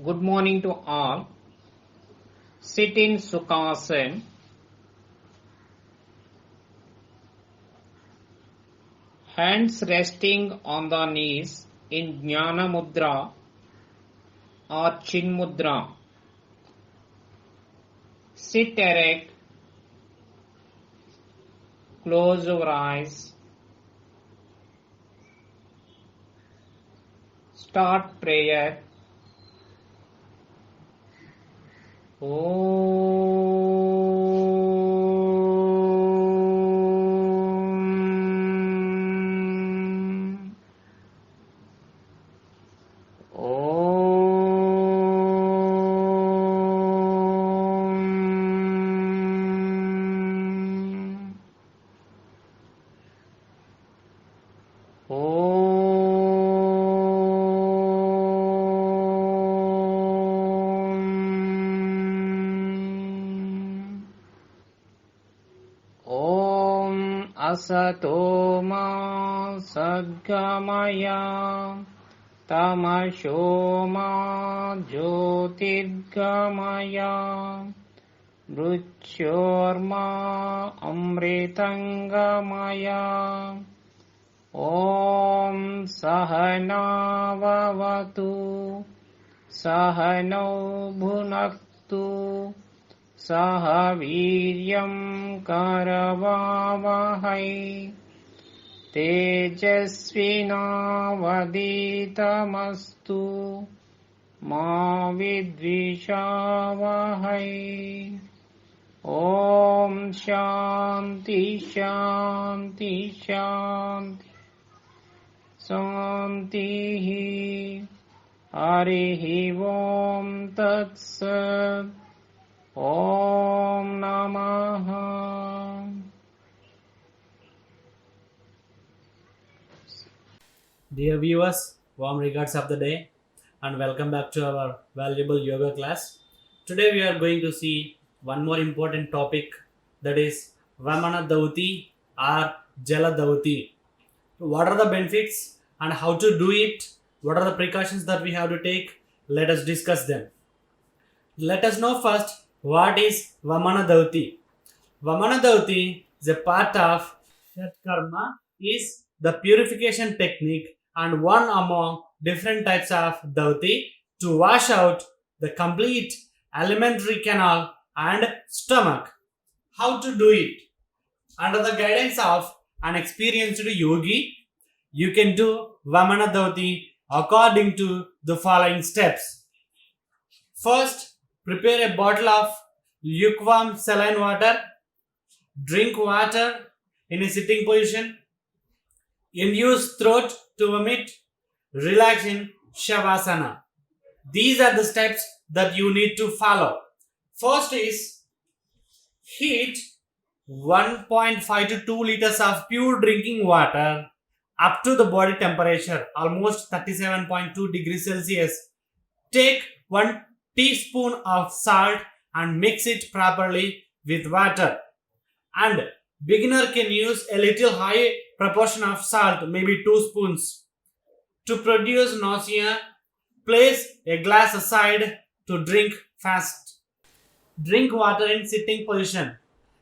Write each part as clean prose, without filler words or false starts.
Good morning to all. Sit in Sukhasana. Hands resting on the knees in Jnana Mudra or Chin Mudra. Sit erect. Close your eyes. Start prayer. Asato ma sadgamaya tamasho ma jyotirgamaya mruchyorma amritangamaya Om Sahana Vavatu Sahano Bhunaktu Saha Viryam Karavavahai Tejasvinavaditamastu Ma Vidvishavahai Om Shanti Shanti Shanti Santihi Harihi Om Tat Sat Om Namaha. Dear viewers, warm regards of the day and welcome back to our valuable yoga class. Today we are going to see one more important topic, that is Vamana Dauti or Jala Dauti. What are the benefits and how to do it? What are the precautions that we have to take? Let us discuss them. Let us know first what is Vamana Dauti. Vamana Dauti is a part of Shat Karma, is the purification technique and one among different types of Dauti to wash out the complete alimentary canal and stomach. How to do it? Under the guidance of an experienced yogi, you can do Vamana Dauti according to the following steps. First, prepare a bottle of lukewarm saline water. Drink water in a sitting position. Use throat to vomit. Relax in Shavasana. These are the steps that you need to follow. First is heat 1.5 to 2 liters of pure drinking water up to the body temperature, almost 37.2 degrees Celsius. Take 1 teaspoon of salt and mix it properly with water. And beginner can use a little high proportion of salt, maybe 2 spoons. To produce nausea, place a glass aside to drink fast. Drink water in sitting position.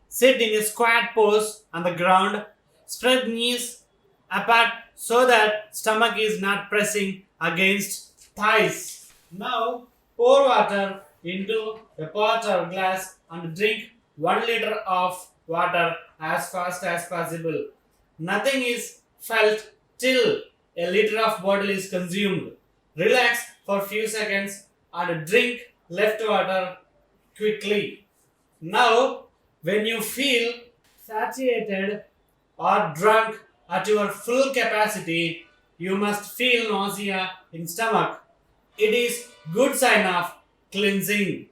Sit in a squat pose on the ground. Spread knees apart so that stomach is not pressing against thighs. Now pour water into a pot or glass and drink 1 liter of water as fast as possible. Nothing is felt till a liter of bottle is consumed. Relax for few seconds and drink left water quickly. Now, when you feel satiated or drunk at your full capacity, you must feel nausea in stomach. It is good sign of cleansing.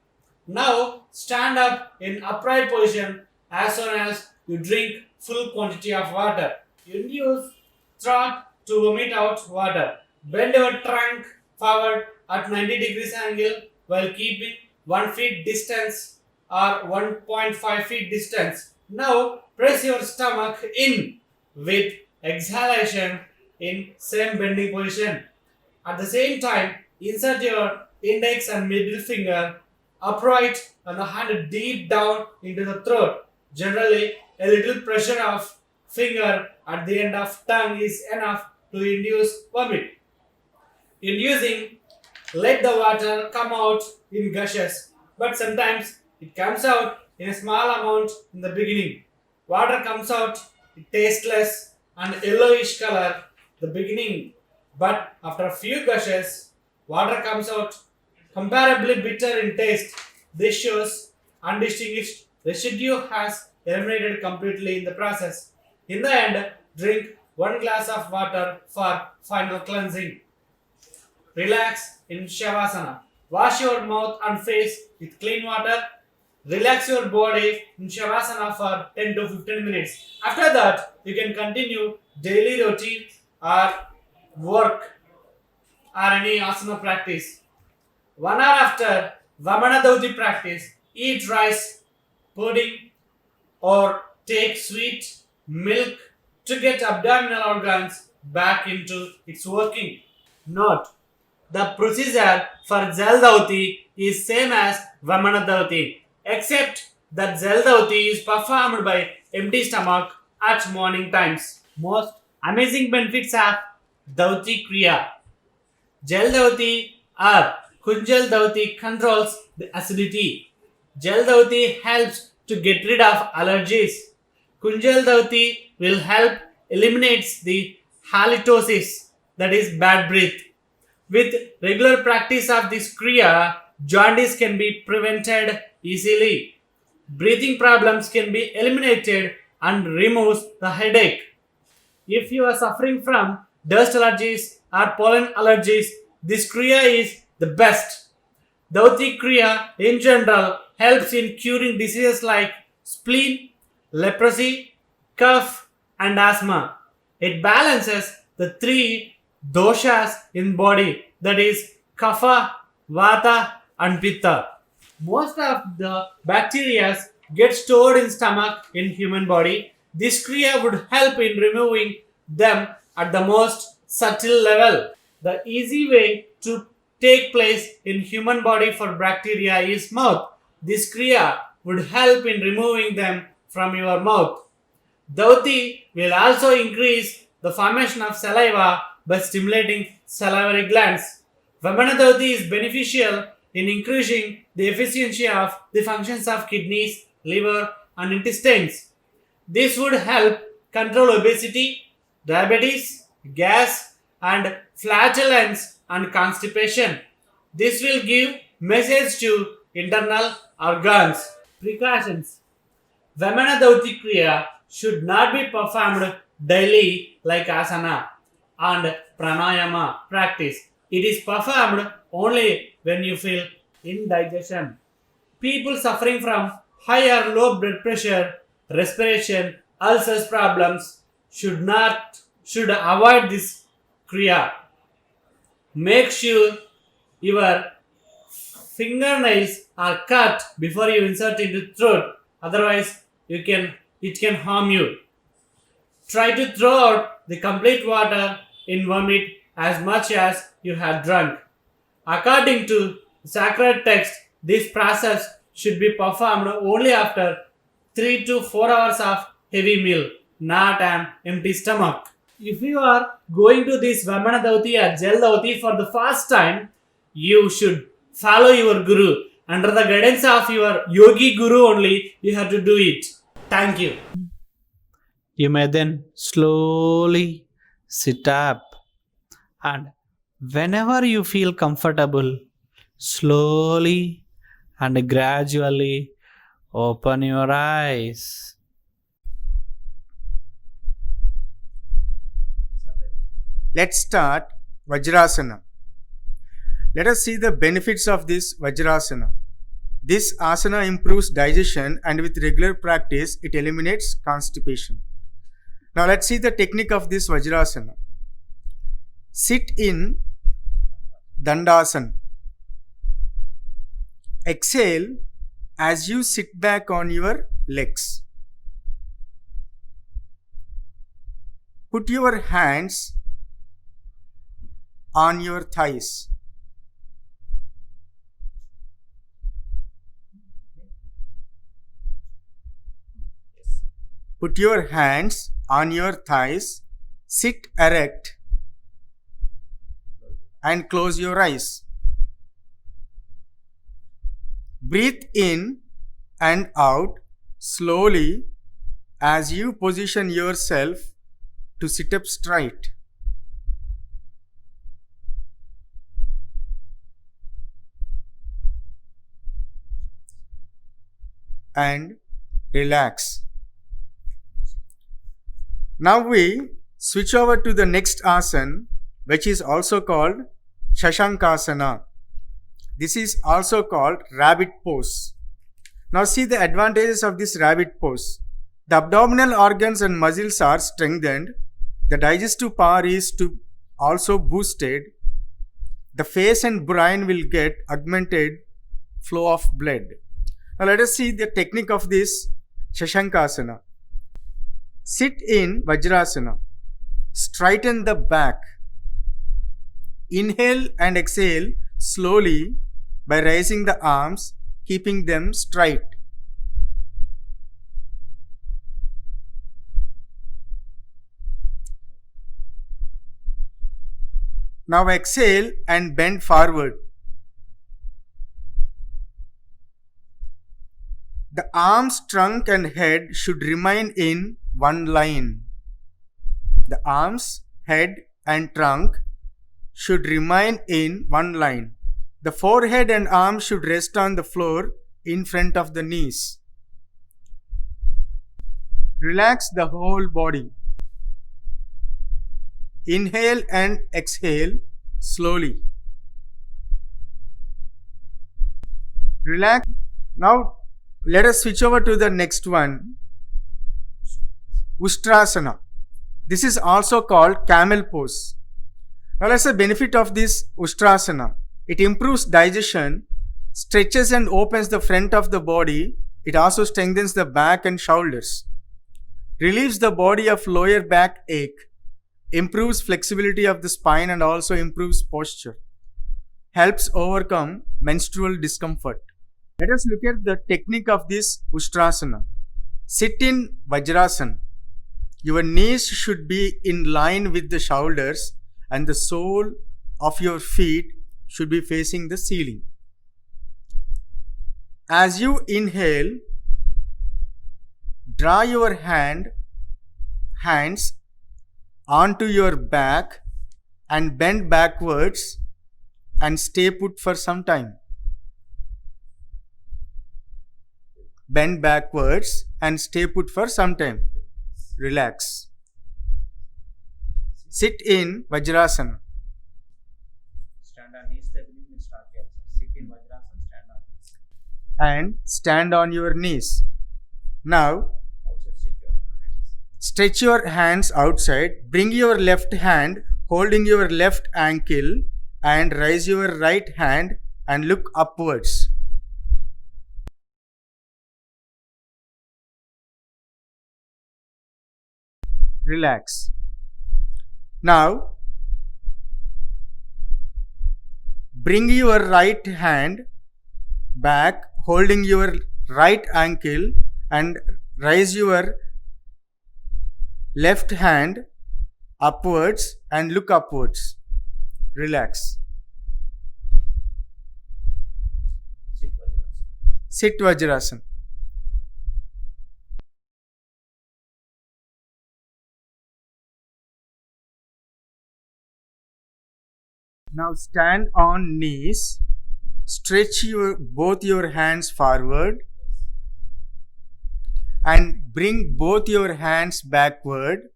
Now stand up in upright position as soon as you drink full quantity of water. Use throat to vomit out water. Bend your trunk forward at 90 degrees angle while keeping 1 feet distance or 1.5 feet distance. Now press your stomach in with exhalation in same bending position. At the same time, insert your index and middle finger upright and the hand deep down into the throat. Generally, a little pressure of finger at the end of tongue is enough to induce vomit. Inducing, let the water come out in gushes, but sometimes it comes out in a small amount in the beginning. Water comes out tasteless and yellowish color the beginning, but after a few gushes, water comes out comparably bitter in taste. This shows undistinguished residue has eliminated completely in the process. In the end, drink 1 glass of water for final cleansing. Relax in Shavasana. Wash your mouth and face with clean water. Relax your body in Shavasana for 10 to 15 minutes. After that, you can continue daily routine or work or any asana practice. 1 hour after Vamana Dauti practice, eat rice, pudding, or take sweet milk to get abdominal organs back into its working. Note: the procedure for Jal Dauti is same as Vamana Dauti, except that Jal Dauti is performed by empty stomach at morning times. Most amazing benefits of Dauti Kriya. Jal Dauti or Kunjal Dauti controls the acidity. Jal Dauti helps to get rid of allergies. Kunjal Dauti will help eliminates the halitosis, that is bad breath. With regular practice of this Kriya, jaundice can be prevented easily. Breathing problems can be eliminated and removes the headache. If you are suffering from dust allergies or pollen allergies, this Kriya is the best. Dauti Kriya in general helps in curing diseases like spleen, leprosy, cough, and asthma. It balances the 3 doshas in body, that is kapha, vata, and pitta. Most of the bacteria get stored in stomach in human body. This kriya would help in removing them at the most subtle level. The easy way to take place in human body for bacteria is mouth. This kriya would help in removing them from your mouth. Dauti will also increase the formation of saliva by stimulating salivary glands. Vamana Dauti is beneficial in increasing the efficiency of the functions of kidneys, liver, and intestines. This would help control obesity, diabetes, gas, and flatulence and constipation. This will give message to internal organs. Precautions. Vamana Dauti Kriya should not be performed daily like asana and pranayama practice. It is performed only when you feel indigestion. People suffering from high or low blood pressure, respiration, ulcers problems should avoid this kriya. Make sure your fingernails are cut before you insert into throat. Otherwise, it can harm you. Try to throw out the complete water in vomit as much as you have drunk. According to sacred text, this process should be performed only after 3 to 4 hours of heavy meal, not an empty stomach. If you are going to this Vamana Dauti or Jal Dauti for the first time, you should follow your guru. Under the guidance of your yogi guru only, you have to do it. Thank you. You may then slowly sit up, and whenever you feel comfortable, slowly and gradually open your eyes. Let's start Vajrasana. Let us see the benefits of this Vajrasana. This asana improves digestion, and with regular practice, it eliminates constipation. Now let's see the technique of this Vajrasana. Sit in Dandasana. Exhale as you sit back on your legs. Put your hands on your thighs. Put your hands on your thighs, sit erect and close your eyes. Breathe in and out slowly as you position yourself to sit up straight. And relax. Now we switch over to the next asana, which is also called Shashankasana. This is also called rabbit pose. Now see the advantages of this rabbit pose. The abdominal organs and muscles are strengthened. The digestive power is also boosted. The face and brain will get augmented flow of blood. Now let us see the technique of this Shashankasana. Sit in Vajrasana. Straighten the back. Inhale and exhale slowly by raising the arms, keeping them straight. Now exhale and bend forward. The arms, trunk and head should remain in one line. The arms, head and trunk should remain in one line. The forehead and arms should rest on the floor in front of the knees. Relax the whole body. Inhale and exhale slowly. Relax. Now let us switch over to the next one, Ustrasana. This is also called camel pose. Now let's see the benefit of this Ustrasana. It improves digestion, stretches and opens the front of the body. It also strengthens the back and shoulders, relieves the body of lower back ache, improves flexibility of the spine and also improves posture, helps overcome menstrual discomfort. Let us look at the technique of this Ustrasana. Sit in Vajrasana. Your knees should be in line with the shoulders and the sole of your feet should be facing the ceiling. As you inhale, draw your hands onto your back and bend backwards and stay put for some time. Bend backwards and stay put for some time. Relax. Sit in Vajrasana. Stand on knees, the breathing will start here. Sit in Vajrasana, stand on knees. And stand on your knees. Now, Also sit your hands. stretch your hands outside. Bring your left hand holding your left ankle and raise your right hand and look upwards. Relax. Now, bring your right hand back holding your right ankle and raise your left hand upwards and look upwards. Relax. Sit Vajrasana. Sit Vajrasana. Now stand on knees. Stretch both your hands forward and bring both your hands backward,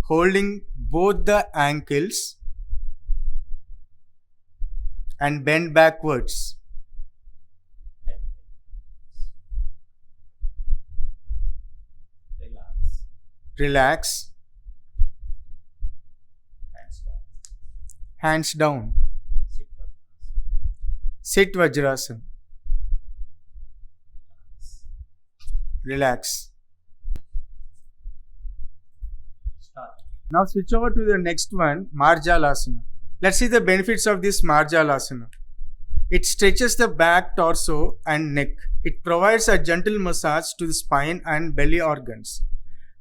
holding both the ankles and bend backwards. Relax. Relax. Hands down. Hands down. Sit Vajrasana. Sit Vajrasana. Relax. Start. Now switch over to the next one, Marjalasana. Let's see the benefits of this Marjalasana. It stretches the back, torso and neck. It provides a gentle massage to the spine and belly organs.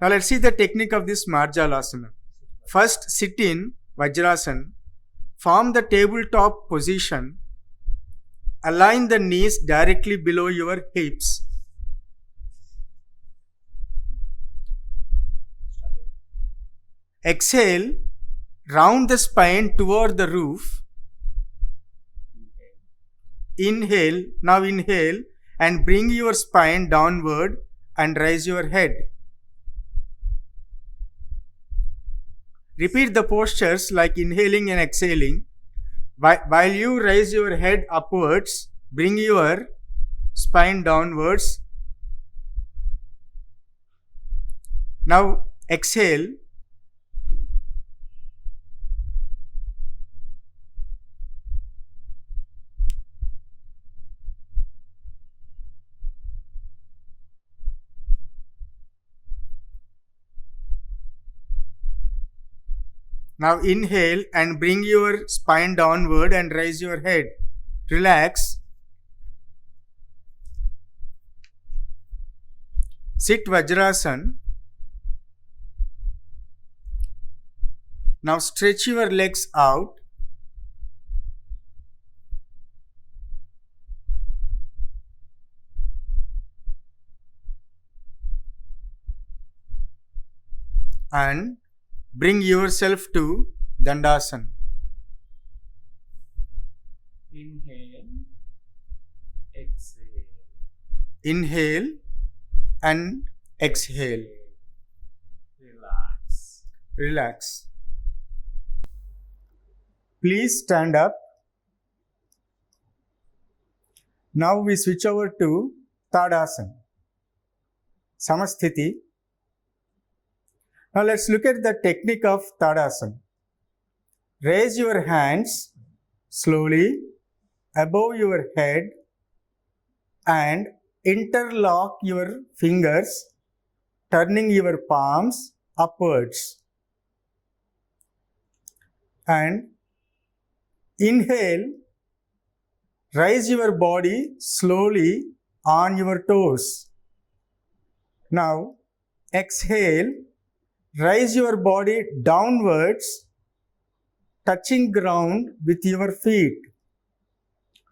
Now let's see the technique of this Marjalasana. First, sit in Vajrasana. Form the tabletop position. Align the knees directly below your hips. Exhale, round the spine toward the roof. Inhale, now inhale and bring your spine downward and raise your head. Repeat the postures like inhaling and exhaling. While you raise your head upwards, bring your spine downwards. Now exhale. Now inhale and bring your spine downward and raise your head. Relax. Sit Vajrasana. Now stretch your legs out. And bring yourself to Dandasana. Inhale, exhale. Inhale and exhale. Relax. Relax. Please stand up. Now we switch over to Tadasana. Samasthiti. Now let's look at the technique of Tadasana. Raise your hands slowly above your head and interlock your fingers, turning your palms upwards. And inhale, raise your body slowly on your toes. Now exhale, raise your body downwards, touching ground with your feet.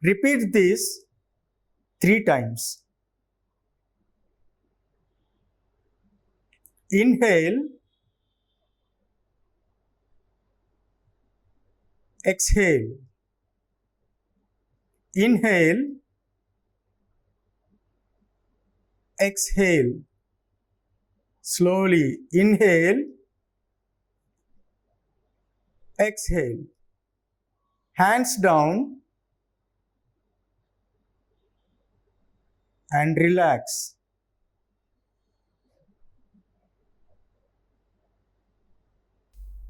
Repeat this 3 times. Inhale, exhale. Inhale, exhale. Slowly inhale, exhale. Hands down and relax.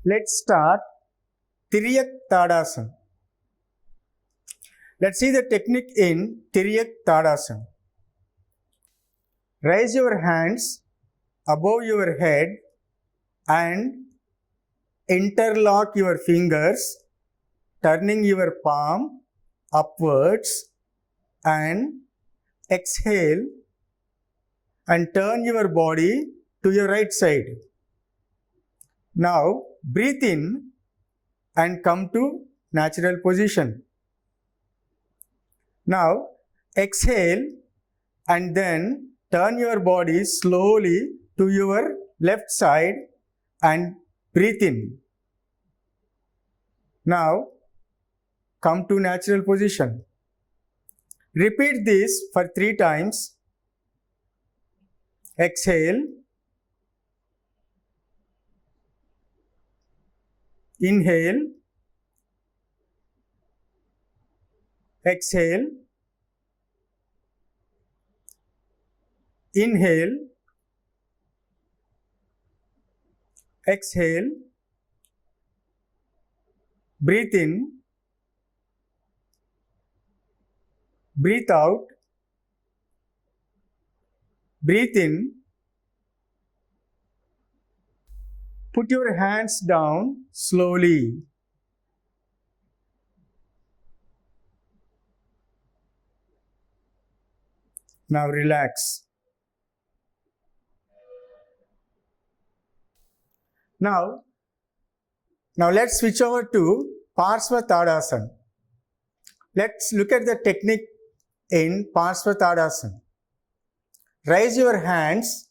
Let's start Tiriyak Tadasana. Let's see the technique in Tiriyak Tadasana. Raise your hands above your head and interlock your fingers, turning your palm upwards, and exhale and turn your body to your right side. Now breathe in and come to natural position. Now exhale and then turn your body slowly to your left side and breathe in. Now come to natural position. Repeat this for 3 times. Exhale. Inhale. Exhale. Inhale. Exhale. Breathe in. Breathe out. Breathe in. Put your hands down slowly. Now relax. Now let's switch over to Parsva-Tadasana. Let's look at the technique in Parsva-Tadasana. Raise your hands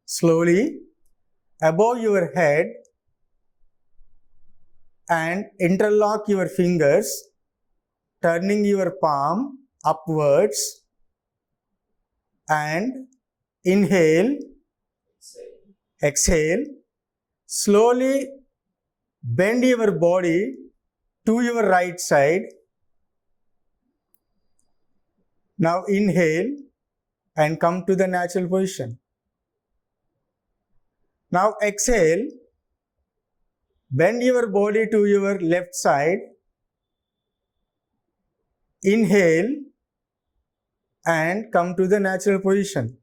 slowly above your head and interlock your fingers, turning your palm upwards, and inhale, exhale. Slowly bend your body to your right side. Now inhale and come to the natural position. Now exhale, bend your body to your left side. Inhale and come to the natural position.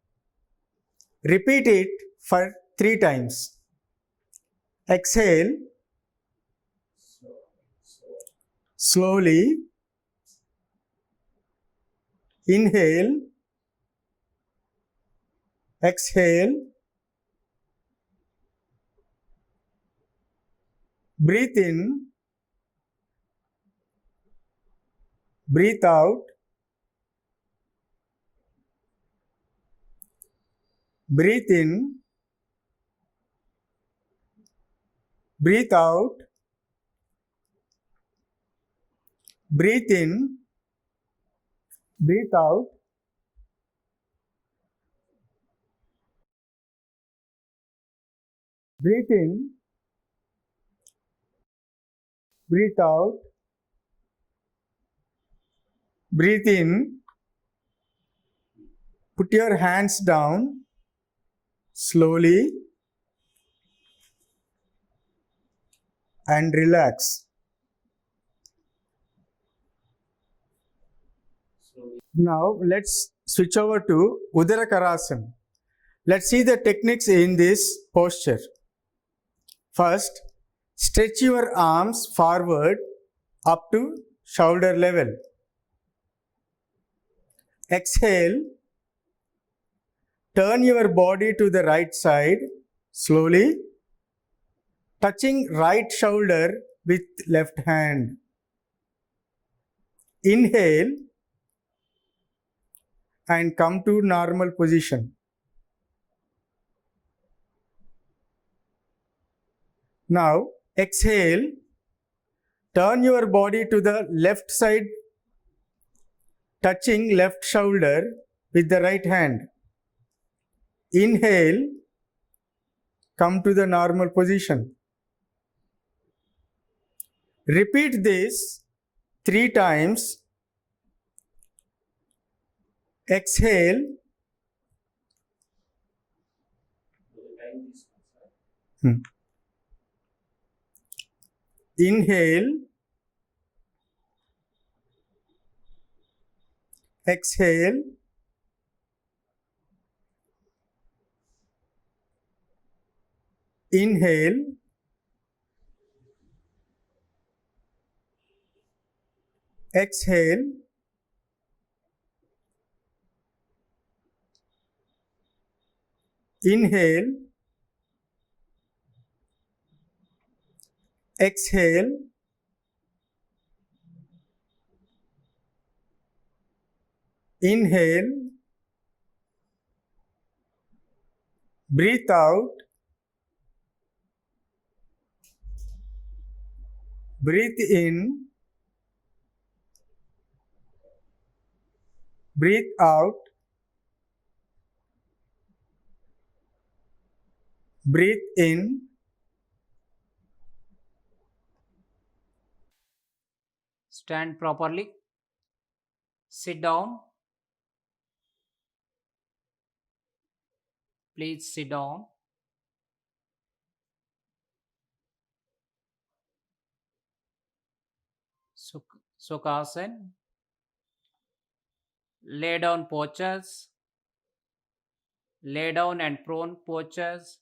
Repeat it for 3 times. Exhale, slowly. Inhale, exhale. Breathe in, breathe out. Breathe in, breathe out. Breathe in, breathe out. Breathe in, breathe out. Breathe in. Put your hands down slowly and relax. Now let's switch over to Uddara-Karasana. Let's see the techniques in this posture. First, stretch your arms forward up to shoulder level. Exhale, turn your body to the right side slowly, touching right shoulder with left hand. Inhale and come to normal position. Now exhale, turn your body to the left side, touching left shoulder with the right hand. Inhale, come to the normal position. Repeat this 3 times. Exhale. Inhale. Exhale. Inhale. Exhale. Inhale. Exhale. Inhale. Breathe out. Breathe in. Breathe out. Breathe in. Stand properly. Sit down. Please sit down. Sukhasana. Lay down postures. Lay down and prone postures.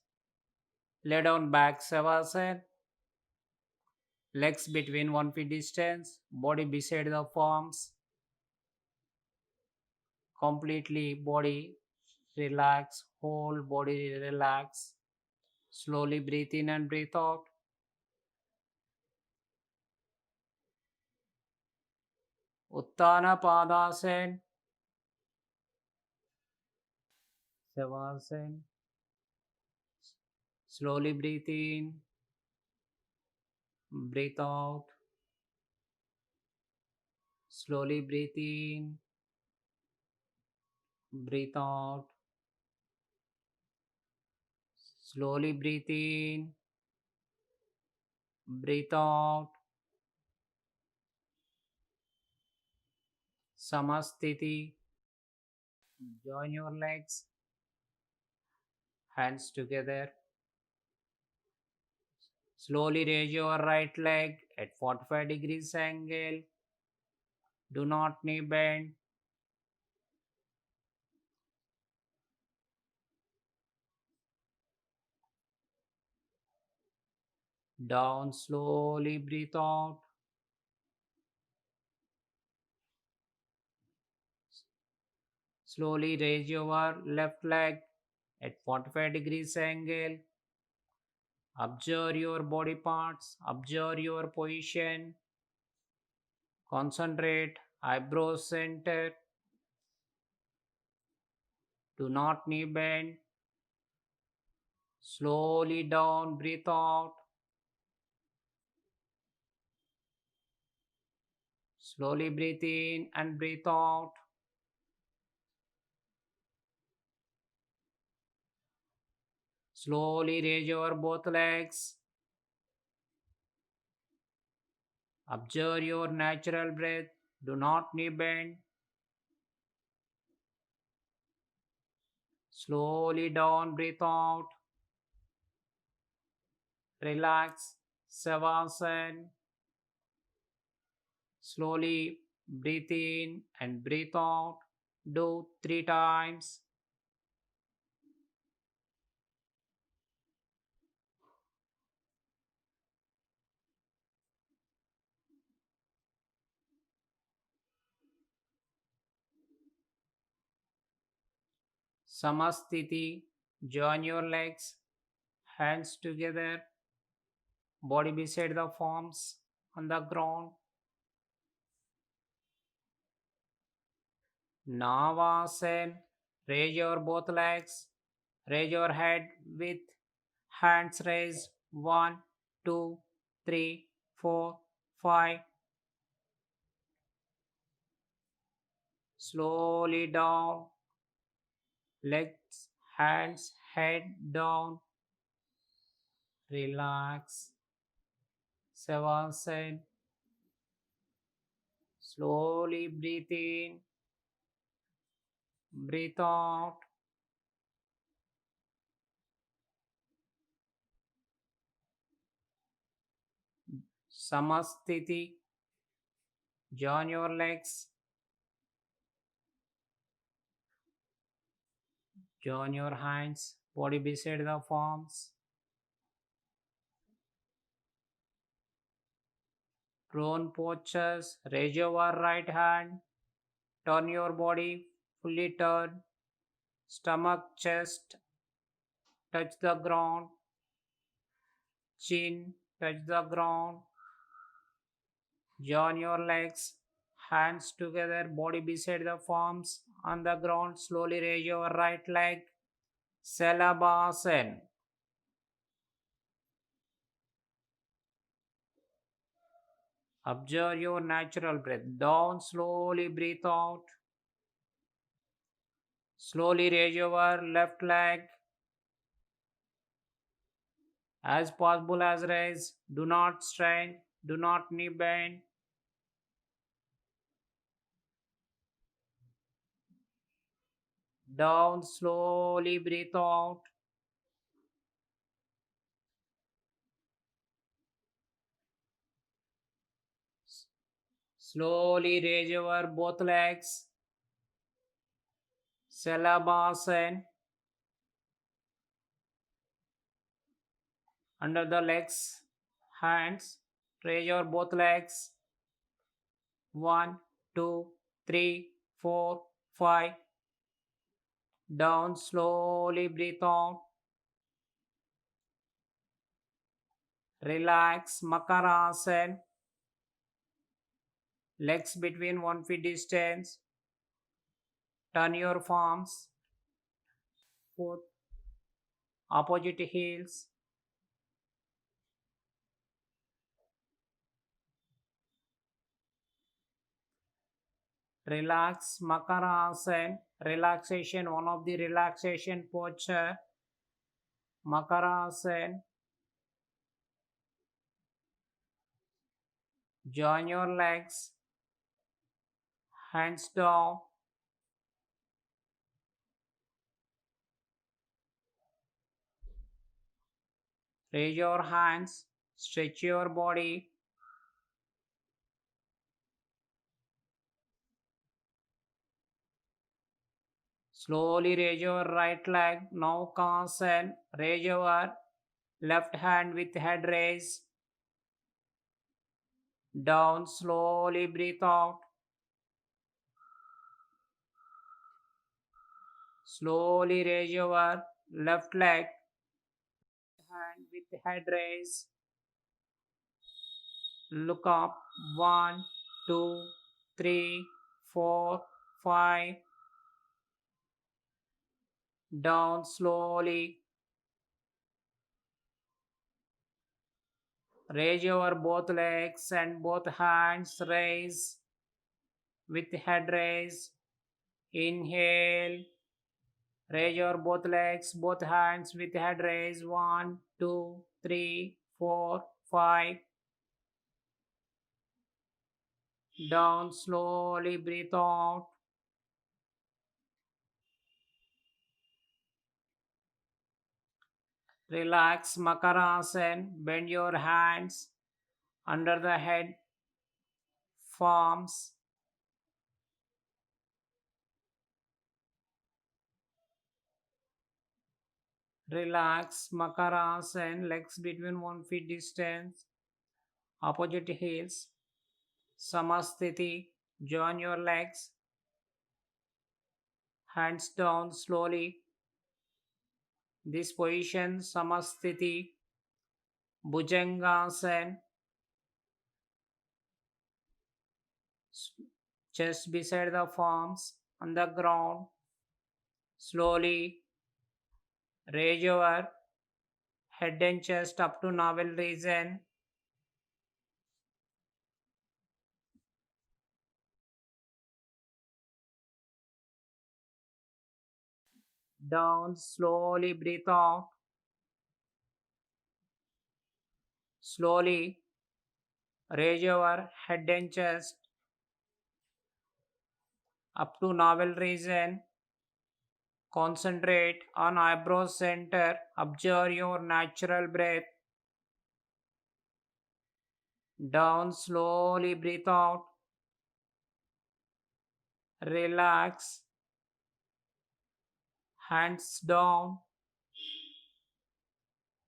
Lay down back Savasana. Legs between 1 feet distance. Body beside the palms. Completely body relax. Whole body relax. Slowly breathe in and breathe out. Uttana Padasana, Savasana. Slowly breathe in, breathe out. Slowly breathe in, breathe out. Slowly breathe in, breathe out. Samastiti. Join your legs, hands together. Slowly raise your right leg at 45 degrees angle. Do not knee bend. Down, slowly breathe out. Slowly raise your left leg at 45 degrees angle. Observe your body parts, observe your position. Concentrate, eyebrows center. Do not knee bend. Slowly down, breathe out. Slowly breathe in and breathe out. Slowly raise your both legs. Observe your natural breath. Do not knee bend. Slowly down, breathe out. Relax. Savasana. Slowly breathe in and breathe out. Do 3 times. Samastiti. Join your legs, hands together, body beside the palms on the ground. Navasana. Raise your both legs. Raise your head with hands raised. 1, 2, 3, 4, 5. Slowly down. Legs, hands, head down. Relax. Savasana. Slowly breathe in. Breathe out. Samastiti. Join your legs. Join your hands. Body beside the palms. Prone postures. Raise your right hand. Turn your body. Fully turn. Stomach, chest. Touch the ground. Chin. Touch the ground. Join your legs. Hands together. Body beside the palms. On the ground. Slowly raise your right leg. Salabhasana. Observe your natural breath. Down, slowly breathe out. Slowly raise your left leg. As possible as raise. Do not strain. Do not knee bend. Down, slowly breathe out. Slowly raise your both legs. Salabhasana. Under the legs, hands. Raise your both legs. 1, 2, 3, 4, 5. Down, slowly breathe out. Relax Makarasana. Legs between 1 feet distance. Turn your palms. Foot opposite heels. Relax Makarasana. Relaxation, one of the relaxation posture. Makarasana. Join your legs. Hands down. Raise your hands. Stretch your body. Slowly raise your right leg. Now consent. Raise your left hand with head raised. Down. Slowly breathe out. Slowly raise your left leg. Hand with head raised. Look up. 1, 2, 3, 4, 5. Down slowly. Raise your both legs and both hands raise with head raise. Inhale. Raise your both legs, both hands with head raise. 1, 2, 3, 4, 5. Down slowly, breathe out. Relax Makarasana. Bend your hands under the head, palms. Relax Makarasana. Legs between 1 feet distance. Opposite heels. Samasthiti. Join your legs. Hands down slowly. This position, Samasthiti, Bhujangasana. Chest beside the palms on the ground. Slowly raise your head and chest up to navel region. Down, slowly breathe out. Slowly raise your head and chest up to navel region. Concentrate on eyebrow center. Observe your natural breath. Down, slowly breathe out. Relax. Hands down.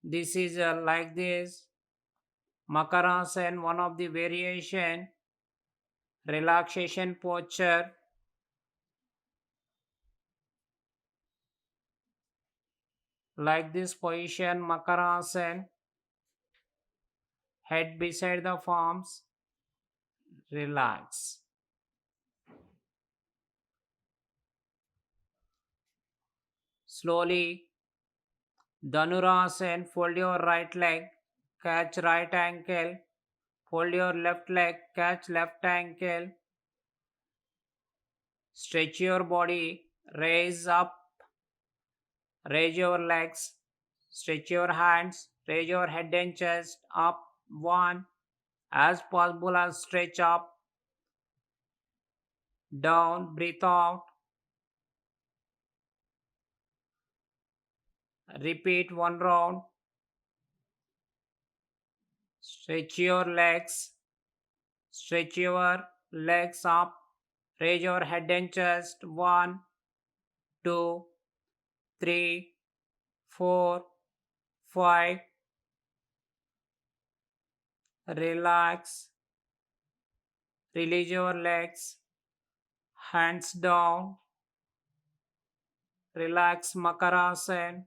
This is like this. Makarasana, one of the variation. Relaxation posture. Like this position, Makarasana. Head beside the palms. Relax. Slowly, Dhanurasana. Fold your right leg. Catch right ankle. Fold your left leg. Catch left ankle. Stretch your body. Raise up. Raise your legs. Stretch your hands. Raise your head and chest up. 1. As possible as stretch up. Down. Breathe out. Repeat 1 round. Stretch your legs. Stretch your legs up. Raise your head and chest. 1, 2, 3, 4, 5. Relax. Release your legs. Hands down. Relax Makarasana.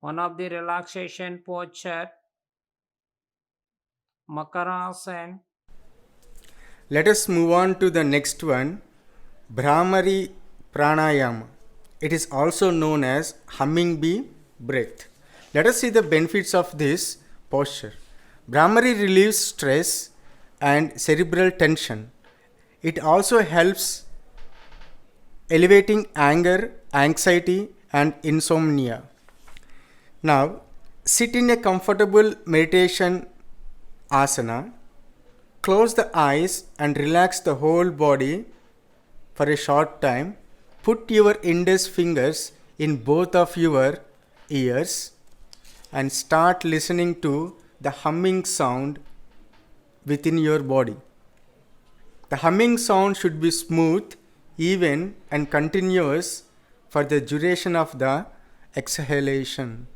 One of the relaxation posture, Makarasana. Let us move on to the next one, Bhramari Pranayama. It is also known as humming bee breath. Let us see the benefits of this posture. Bhramari relieves stress and cerebral tension. It also helps elevating anger, anxiety, and insomnia. Now, sit in a comfortable meditation asana. Close the eyes and relax the whole body for a short time. Put your index fingers in both of your ears and start listening to the humming sound within your body. The humming sound should be smooth, even, and continuous for the duration of the exhalation.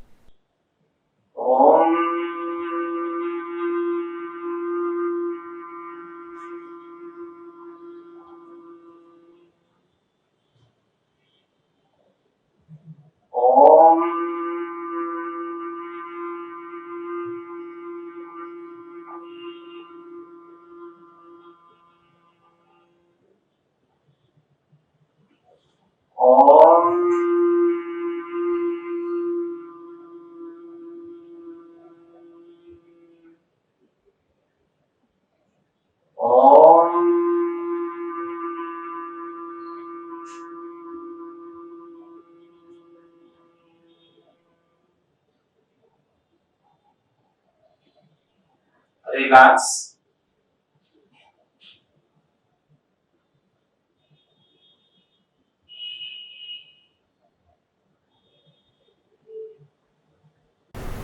Relax.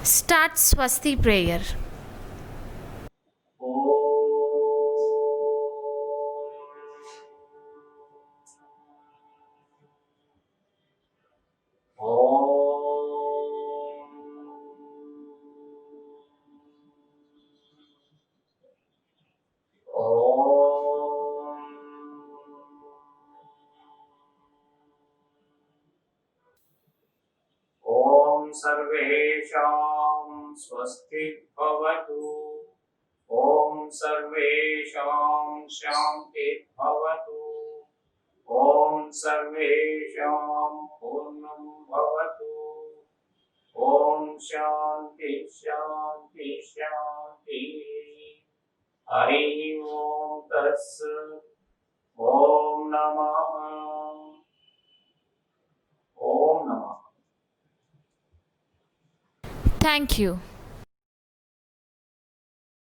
Start Swasti prayer. ॐ सर्वेषां स्वस्ति भवतु। ॐ सर्वेषां शान्ति भवतु। ॐ सर्वेषां पूर्णं भवतु। ॐ शान्ति शान्ति शान्ति। हरि ओम तत्सत्। ओम नमः। ओम नमः। Thank you.